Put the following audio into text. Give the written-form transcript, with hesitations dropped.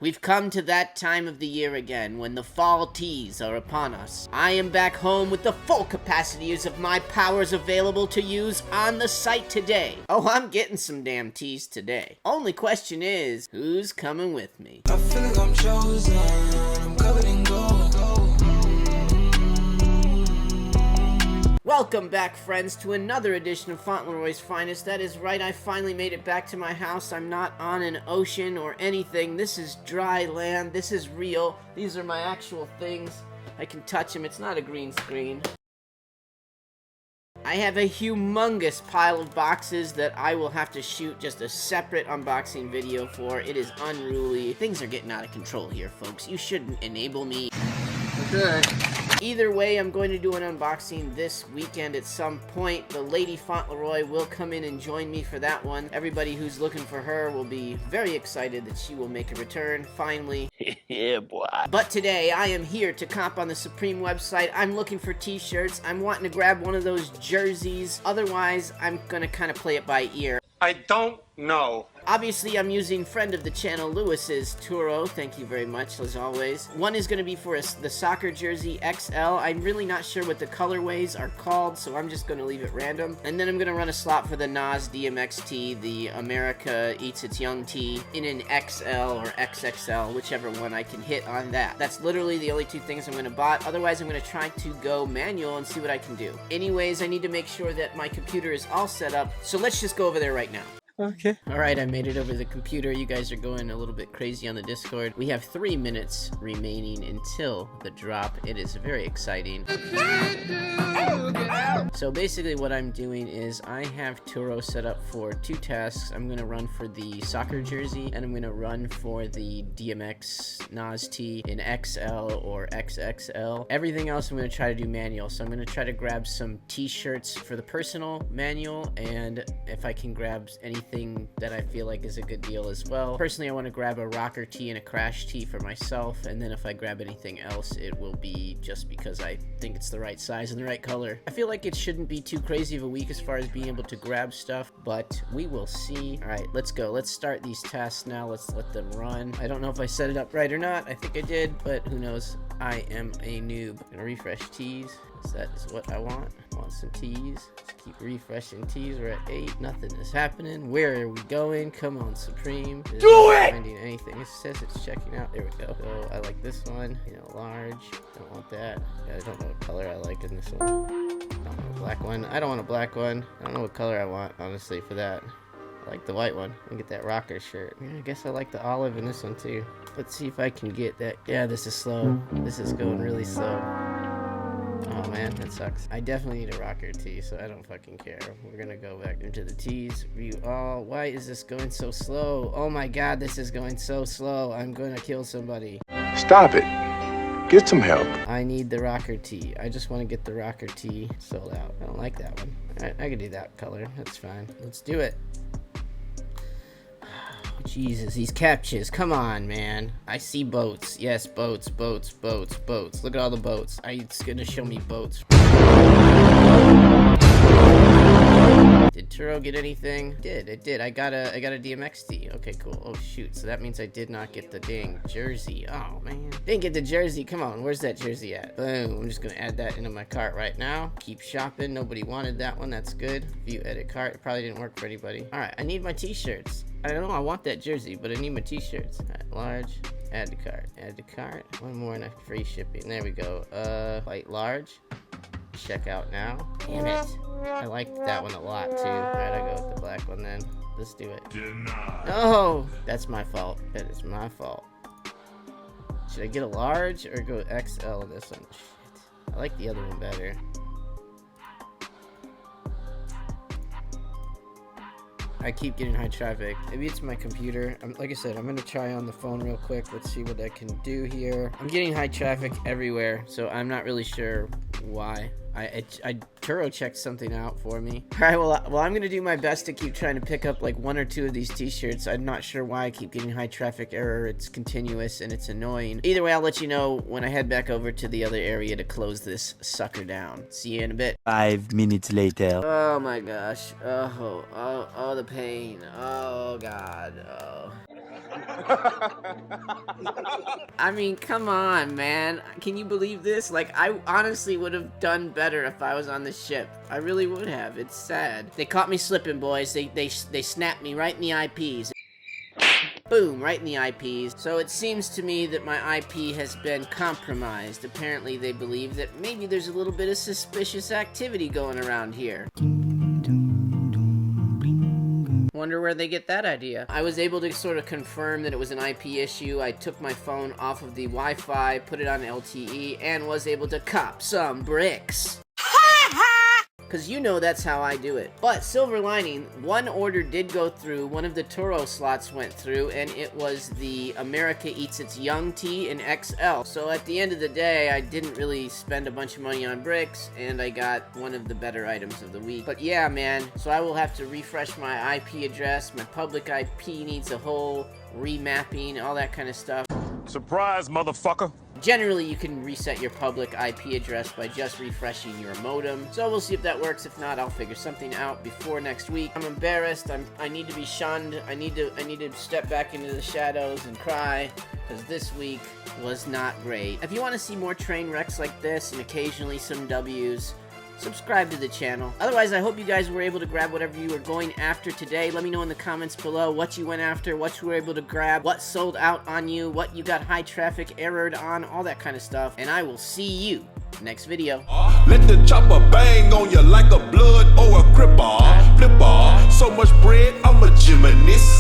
We've come to that time of the year again, when the fall teas are upon us. I am back home with the full capacities of my powers available to use on the site today. Oh, I'm getting some damn teas today. Only question is, who's coming with me? I feel like I'm chosen, I'm covered in gold. Welcome back, friends, to another edition of Fauntleroy's Finest. That is right, I finally made it back to my house. I'm not on an ocean or anything. This is dry land. This is real. These are my actual things. I can touch them. It's not a green screen. I have a humongous pile of boxes that I will have to shoot just a separate unboxing video for. It is unruly. Things are getting out of control here, folks. You shouldn't enable me. Okay. Either way, I'm going to do an unboxing this weekend at some point. The Lady Fauntleroy will come in and join me for that one. Everybody who's looking for her will be very excited that she will make a return, finally. Yeah, boy. But today, I am here to comp on the Supreme website. I'm looking for t-shirts. I'm wanting to grab one of those jerseys. Otherwise, I'm gonna kind of play it by ear. I don't know. Obviously, I'm using friend of the channel, Lewis's Turo. Thank you very much, as always. One is going to be for the soccer jersey XL. I'm really not sure what the colorways are called, so I'm just going to leave it random. And then I'm going to run a slot for the Nas DMX tee, the America Eats Its Young tee, in an XL or XXL, whichever one I can hit on that. That's literally the only two things I'm going to buy. Otherwise, I'm going to try to go manual and see what I can do. Anyways, I need to make sure that my computer is all set up, so let's just go over there right now. Okay. Alright, I made it over the computer. You guys are going a little bit crazy on the Discord. We have 3 minutes remaining until the drop. It is very exciting. So basically what I'm doing is I have Turo set up for 2 tasks. I'm going to run for the soccer jersey, and I'm going to run for the DMX Nas tee in XL or XXL. Everything else I'm going to try to do manual. So I'm going to try to grab some t-shirts for the personal manual, and if I can grab anything that I feel like is a good deal as well. Personally, I want to grab a rocker tee and a crash tee for myself, and then if I grab anything else, it will be just because I think it's the right size and the right color. I feel like it shouldn't be too crazy of a week as far as being able to grab stuff, but we will see. Alright, let's go. Let's start these tasks now. Let's let them run. I don't know if I set it up right or not. I think I did, but who knows. I am a noob. I'm gonna refresh tees. That is what I want. I want some tees. Let's keep refreshing tees. We're at 8. Nothing is happening. Where are we going? Come on, Supreme. Do it! Finding anything. It says it's checking out. There we go. So I like this one. You know, large. Don't want that. Yeah, I don't know what color I like in this one. I don't want a black one. I don't want a black one. I don't know what color I want, honestly, for that. I like the white one. I'll get that rocker shirt. Yeah, I guess I like the olive in this one too. Let's see if I can get that. Yeah, this is slow. This is going really slow. Oh man, that sucks. I definitely need a rocker tee, so I don't fucking care. We're gonna go back into the tees. View all. Why is this going so slow? Oh my god, this is going so slow. I'm gonna kill somebody. Stop it. Get some help. I need the rocker tee. I just want to get the rocker tee sold out. I don't like that one. Alright, I can do that color. That's fine. Let's do it. Jesus, these captchas. Come on, man. I see boats. Yes, boats, boats, boats, boats. Look at all the boats. It's gonna show me boats. Did Turo get anything? It did. I got a DMX tee. Okay, cool. Oh shoot. So that means I did not get the dang jersey. Oh man. Didn't get the jersey. Come on. Where's that jersey at? Boom. I'm just gonna add that into my cart right now. Keep shopping. Nobody wanted that one. That's good. View edit cart. It probably didn't work for anybody. Alright, I need my t-shirts. I don't know, I want that jersey, but I need my t-shirts. Alright, large, add to cart, add to cart. One more and a free shipping. There we go. White large. Check out now. Damn it. I liked that one a lot too. Alright, I go with the black one then. Let's do it. No! That's my fault. That is my fault. Should I get a large or go XL in this one? Shit. I like the other one better. I keep getting high traffic. Maybe it's my computer. Like I said, I'm gonna try on the phone real quick. Let's see what I can do here. I'm getting high traffic everywhere, so I'm not really sure why. I Turo checked something out for me. Alright, well, I'm gonna do my best to keep trying to pick up like 1 or 2 of these t-shirts. I'm not sure why I keep getting high traffic error. It's continuous and it's annoying. Either way, I'll let you know when I head back over to the other area to close this sucker down. See you in a bit. 5 minutes later. Oh my gosh. Oh, the pain. Oh god. Oh. I mean, come on, man. Can you believe this? Like, I honestly would have done better if I was on the ship. I really would have. It's sad. They caught me slipping, boys. They snapped me right in the IPs. Boom, right in the IPs. So it seems to me that my IP has been compromised. Apparently they believe that maybe there's a little bit of suspicious activity going around here. Wonder where they get that idea. I was able to sort of confirm that it was an IP issue. I took my phone off of the Wi-Fi, put it on LTE, and was able to cop some bricks. Because you know that's how I do it. But silver lining, one order did go through, one of the Turo slots went through, and it was the America Eats Its Young tea in XL. So at the end of the day, I didn't really spend a bunch of money on bricks, and I got one of the better items of the week. But yeah, man, so I will have to refresh my IP address. My public IP needs a whole remapping, all that kind of stuff. Surprise, motherfucker. Generally, you can reset your public IP address by just refreshing your modem. So we'll see if that works. If not, I'll figure something out before next week. I'm embarrassed. I need to be shunned. I need to step back into the shadows and cry, because this week was not great. If you want to see more train wrecks like this and occasionally some W's, subscribe to the channel. Otherwise, I hope you guys were able to grab whatever you were going after today. Let me know in the comments below what you went after, what you were able to grab, what sold out on you, what you got high traffic errored on, all that kind of stuff. And I will see you next video. Let the chopper bang on you like a blood or a cripper. Flipper. So much bread, I'm a gymnast.